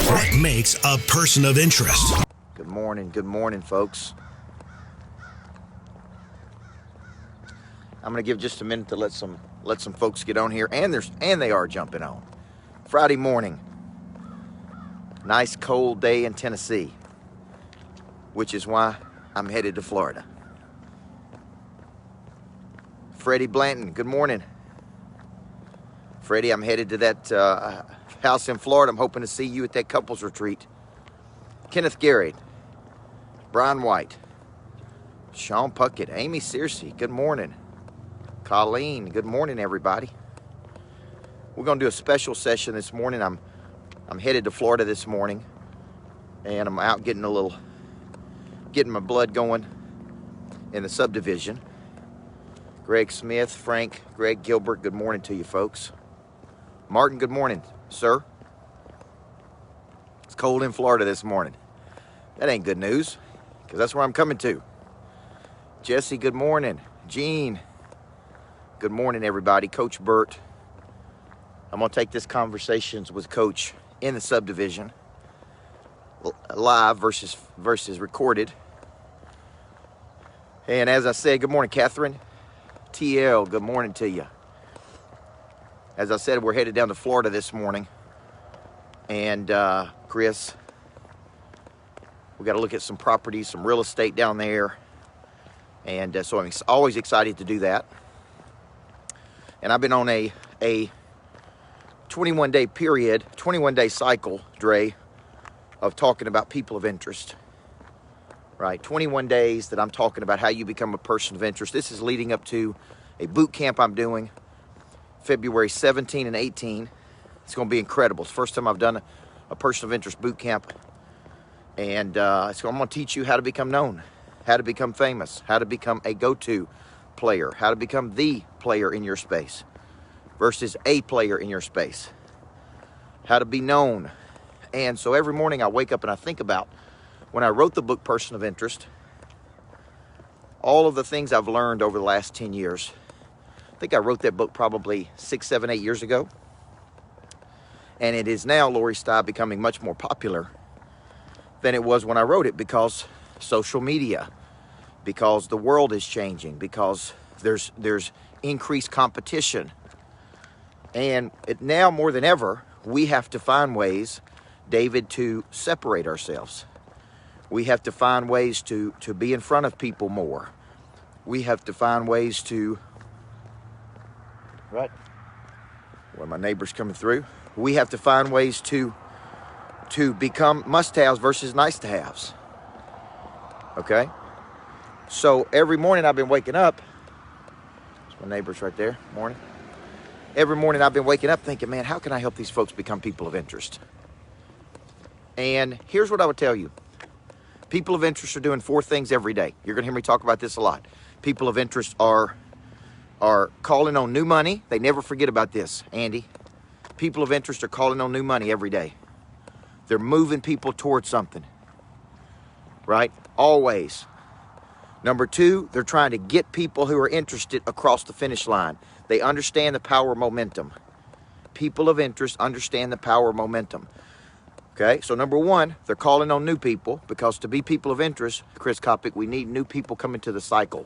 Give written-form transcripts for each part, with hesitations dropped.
What makes a person of interest? Good morning, folks. I'm going to give just a minute to let some folks get on here, and they are jumping on. Friday morning, nice cold day in Tennessee, which is why I'm headed to Florida. Freddie Blanton, good morning. Freddie, I'm headed to that house in Florida. I'm hoping to see you at that couples retreat. Kenneth Garrett, Brian White, Sean Puckett, Amy Searcy, good morning. Colleen, good morning, everybody. We're going to do a special session this morning. I'm headed to Florida this morning, and I'm out getting my blood going in the subdivision. Greg Smith, Frank, Greg Gilbert, good morning to you folks. Martin, good morning, sir. It's cold in Florida this morning. That ain't good news, because that's where I'm coming to. Jesse, good morning. Gene, good morning, everybody. Coach Burt. I'm going to take this conversations with Coach in the subdivision, live versus recorded. And as I said, good morning, Catherine. TL, good morning to you. As I said, we're headed down to Florida this morning. And Chris, we got to look at some properties, some real estate down there. And so I'm always excited to do that. And I've been on a 21-day period, 21-day cycle, Dre, of talking about people of interest. Right, 21 days that I'm talking about how you become a person of interest. This is leading up to a boot camp I'm doing February 17 and 18. It's going to be incredible. It's the first time I've done a person of interest boot camp. And so I'm going to teach you how to become known, how to become famous, how to become a go-to player, how to become the player in your space versus a player in your space, how to be known. And so every morning I wake up and I think about when I wrote the book Person of Interest, all of the things I've learned over the last 10 years. I think I wrote that book probably 6, 7, 8 years ago. And it is now, Lori Style, becoming much more popular than it was when I wrote it, because social media, because the world is changing, because there's increased competition. And now more than ever, we have to find ways, David, to separate ourselves. We have to find ways to be in front of people more. We have to find ways to, right, where my neighbor's coming through. We have to find ways to become must-haves versus nice-to-haves. Okay? So every morning I've been waking up. There's my neighbor's right there. Morning. Every morning I've been waking up thinking, man, how can I help these folks become people of interest? And here's what I would tell you. People of interest are doing 4 things every day. You're going to hear me talk about this a lot. People of interest are calling on new money. They never forget about this, Andy. People of interest are calling on new money every day. They're moving people towards something, right? Always. Number 2, they're trying to get people who are interested across the finish line. They understand the power of momentum. People of interest understand the power of momentum. Okay, so number 1, they're calling on new people, because to be people of interest, Chris Kopic, we need new people coming to the cycle.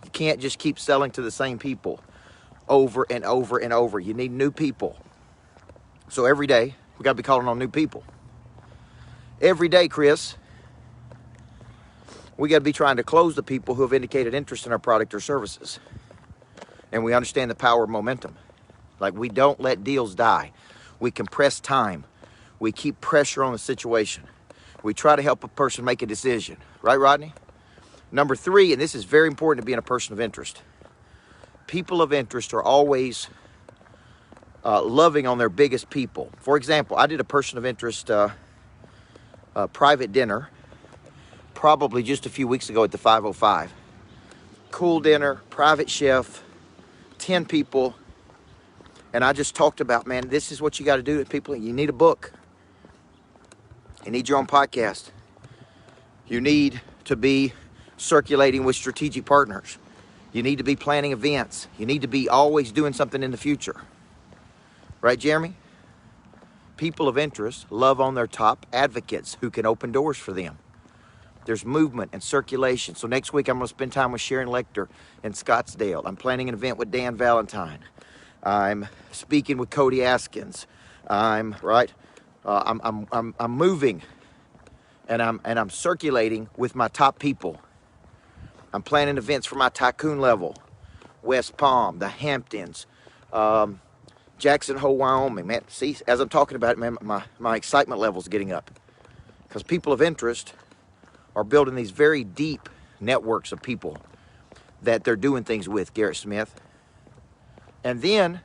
You can't just keep selling to the same people over and over and over. You need new people. So every day, we got to be calling on new people. Every day, Chris, we got to be trying to close the people who have indicated interest in our product or services. And we understand the power of momentum. Like, we don't let deals die. We compress time. We keep pressure on the situation. We try to help a person make a decision. Right, Rodney? Number 3, and this is very important to being a person of interest. People of interest are always loving on their biggest people. For example, I did a person of interest private dinner probably just a few weeks ago at the 505. Cool dinner, private chef, 10 people. And I just talked about, man, this is what you got to do with people. You need a book. You need your own podcast. You need to be circulating with strategic partners. You need to be planning events. You need to be always doing something in the future. Right, Jeremy? People of interest love on their top advocates who can open doors for them. There's movement and circulation. So next week, I'm going to spend time with Sharon Lecter in Scottsdale. I'm planning an event with Dan Valentine. I'm speaking with Cody Askins. I'm moving, and I'm circulating with my top people. I'm planning events for my tycoon level, West Palm, the Hamptons, Jackson Hole, Wyoming. Man, see, as I'm talking about it, man, my excitement level's getting up, because people of interest are building these very deep networks of people that they're doing things with, Garrett Smith. And then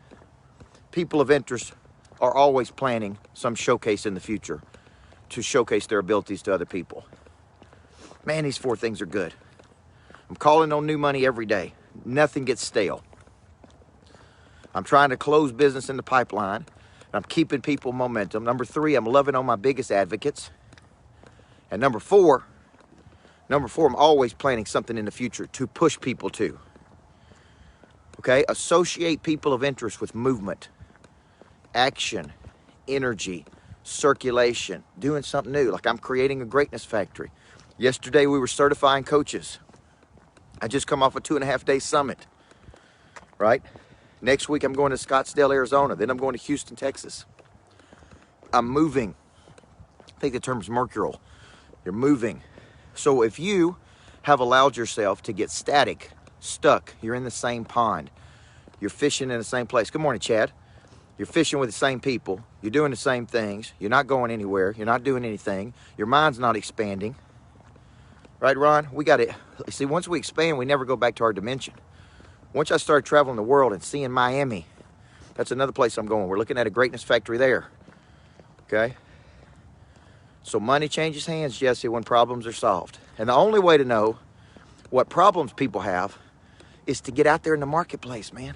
people of interest are always planning some showcase in the future to showcase their abilities to other people. Man, these 4 things are good. I'm calling on new money every day. Nothing gets stale. I'm trying to close business in the pipeline. I'm keeping people momentum. Number 3, I'm loving on my biggest advocates. And number 4, I'm always planning something in the future to push people to. Okay? Associate people of interest with movement, action, energy, circulation, doing something new. Like I'm creating a greatness factory. Yesterday we were certifying coaches. I just come off a 2.5-day summit, right? Next week I'm going to Scottsdale, Arizona. Then I'm going to Houston, Texas. I'm moving. I think the term is mercurial. You're moving. So if you have allowed yourself to get static, stuck, you're in the same pond, you're fishing in the same place. Good morning, Chad. You're fishing with the same people. You're doing the same things. You're not going anywhere. You're not doing anything. Your mind's not expanding. Right, Ron? We got it. See, once we expand, we never go back to our dimension. Once I started traveling the world and seeing Miami, that's another place I'm going. We're looking at a greatness factory there. Okay? So money changes hands, Jesse, when problems are solved. And the only way to know what problems people have is to get out there in the marketplace, man,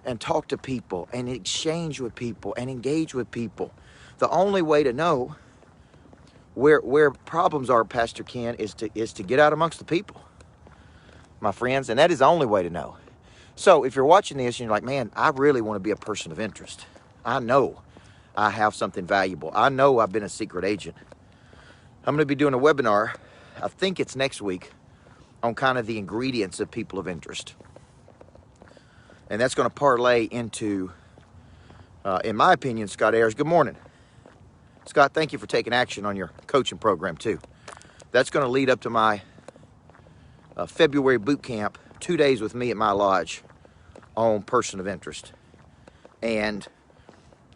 and talk to people and exchange with people and engage with people. The only way to know where problems are, Pastor Ken, is to get out amongst the people, my friends, and that is the only way to know. So if you're watching this and you're like, man, I really want to be a person of interest. I know I have something valuable. I know I've been a secret agent. I'm going to be doing a webinar, I think it's next week, on kind of the ingredients of people of interest. And that's going to parlay into, in my opinion, Scott Ayers. Good morning. Scott, thank you for taking action on your coaching program too. That's going to lead up to my February boot camp, 2 days with me at my lodge on person of interest. And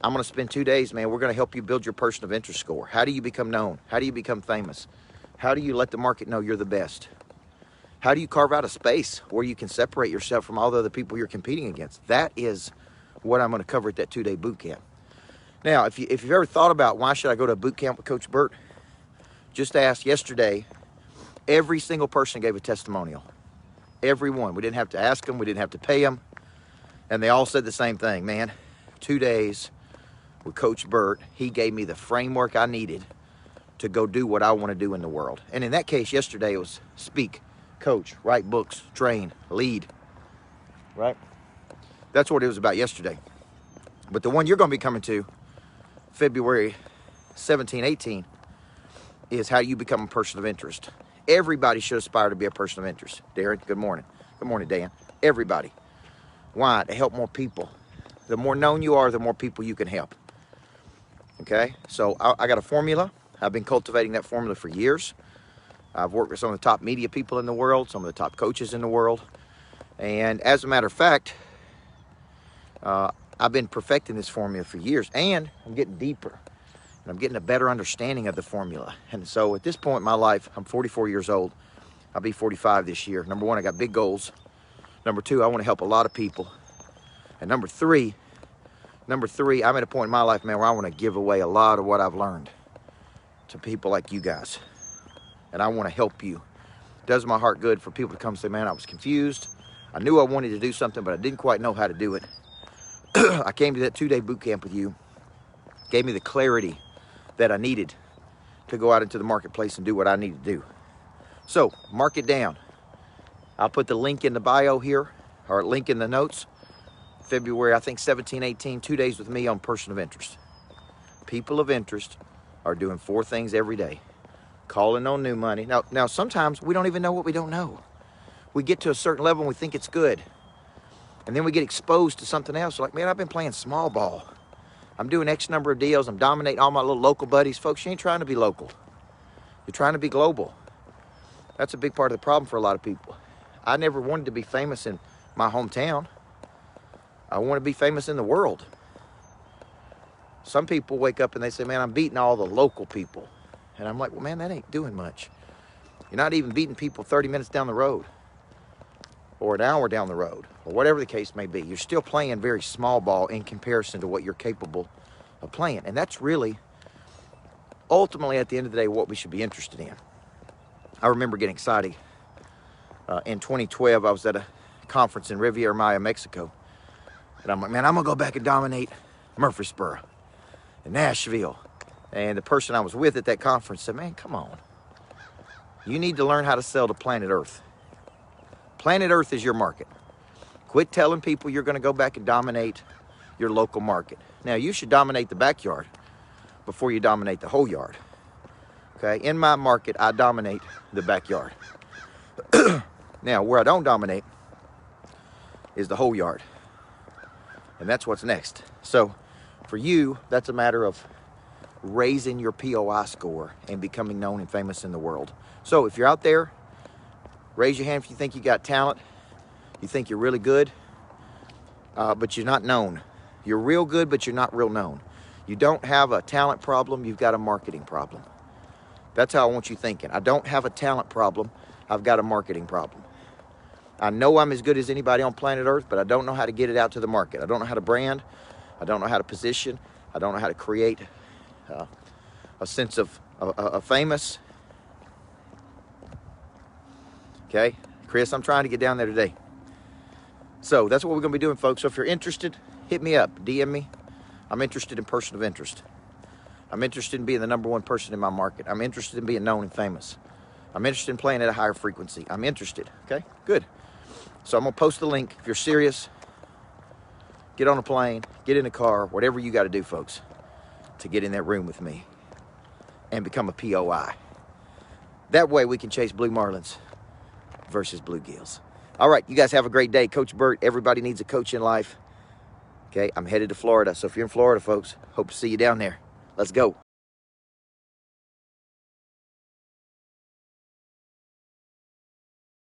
I'm going to spend 2 days, man. We're going to help you build your person of interest score. How do you become known? How do you become famous? How do you let the market know you're the best? How do you carve out a space where you can separate yourself from all the other people you're competing against? That is what I'm going to cover at that 2-day boot camp. Now, if you've ever thought about why should I go to a boot camp with Coach Burt, just ask. Yesterday, every single person gave a testimonial. Everyone. We didn't have to ask them. We didn't have to pay them. And they all said the same thing. Man, 2 days with Coach Burt, he gave me the framework I needed to go do what I want to do in the world. And in that case, yesterday, it was speak, coach, write books, train, lead. Right? That's what it was about yesterday. But the one you're going to be coming to, February 17, 18, is how you become a person of interest. Everybody should aspire to be a person of interest. Darren, good morning. Good morning, Dan. Everybody. Why? To help more people. The more known you are, the more people you can help. Okay? So I got a formula. I've been cultivating that formula for years. I've worked with some of the top media people in the world, some of the top coaches in the world. And as a matter of fact, I've been perfecting this formula for years, and I'm getting deeper, and I'm getting a better understanding of the formula. And so at this point in my life, I'm 44 years old. I'll be 45 this year. Number 1, I got big goals. Number 2, I want to help a lot of people. And number three, I'm at a point in my life, man, where I want to give away a lot of what I've learned to people like you guys. And I want to help you. It does my heart good for people to come and say, man, I was confused. I knew I wanted to do something, but I didn't quite know how to do it. I came to that 2-day boot camp with you, gave me the clarity that I needed to go out into the marketplace and do what I need to do. So, mark it down. I'll put the link in the bio here, or link in the notes. February, I think 17, 18, 2 days with me on person of interest. People of interest are doing 4 things every day. Calling on new money. Now sometimes we don't even know what we don't know. We get to a certain level and we think it's good. And then we get exposed to something else. Like, man, I've been playing small ball. I'm doing X number of deals. I'm dominating all my little local buddies. Folks, you ain't trying to be local. You're trying to be global. That's a big part of the problem for a lot of people. I never wanted to be famous in my hometown. I want to be famous in the world. Some people wake up and they say, man, I'm beating all the local people. And I'm like, well, man, that ain't doing much. You're not even beating people 30 minutes down the road or an hour down the road or whatever the case may be. You're still playing very small ball in comparison to what you're capable of playing. And that's really, ultimately, at the end of the day, what we should be interested in. I remember getting excited. In 2012, I was at a conference in Riviera Maya, Mexico. And I'm like, man, I'm going to go back and dominate Murfreesboro and Nashville. And the person I was with at that conference said, man, come on. You need to learn how to sell to planet Earth. Planet Earth is your market. Quit telling people you're going to go back and dominate your local market. Now, you should dominate the backyard before you dominate the whole yard. Okay? In my market, I dominate the backyard. Now, where I don't dominate is the whole yard. And that's what's next. So, for you, that's a matter of raising your POI score and becoming known and famous in the world. So if you're out there, raise your hand if you think you got talent, you think you're really good, but you're not known. You're real good, but you're not real known. You don't have a talent problem, you've got a marketing problem. That's how I want you thinking. I don't have a talent problem, I've got a marketing problem. I know I'm as good as anybody on planet Earth, but I don't know how to get it out to the market. I don't know how to brand, I don't know how to position, I don't know how to create a sense of famous. Okay, Chris, I'm trying to get down there today. So that's what we're going to be doing, folks. So if you're interested, hit me up, DM me. I'm interested in person of interest. I'm interested in being the #1 person in my market. I'm interested in being known and famous. I'm interested in playing at a higher frequency. I'm interested. Okay, good. So I'm going to post the link. If you're serious, get on a plane, get in a car, whatever you got to do, folks, to get in that room with me and become a POI. That way we can chase blue marlins versus bluegills. All right, you guys have a great day. Coach Burt, everybody needs a coach in life. Okay, I'm headed to Florida. So if you're in Florida, folks, hope to see you down there. Let's go.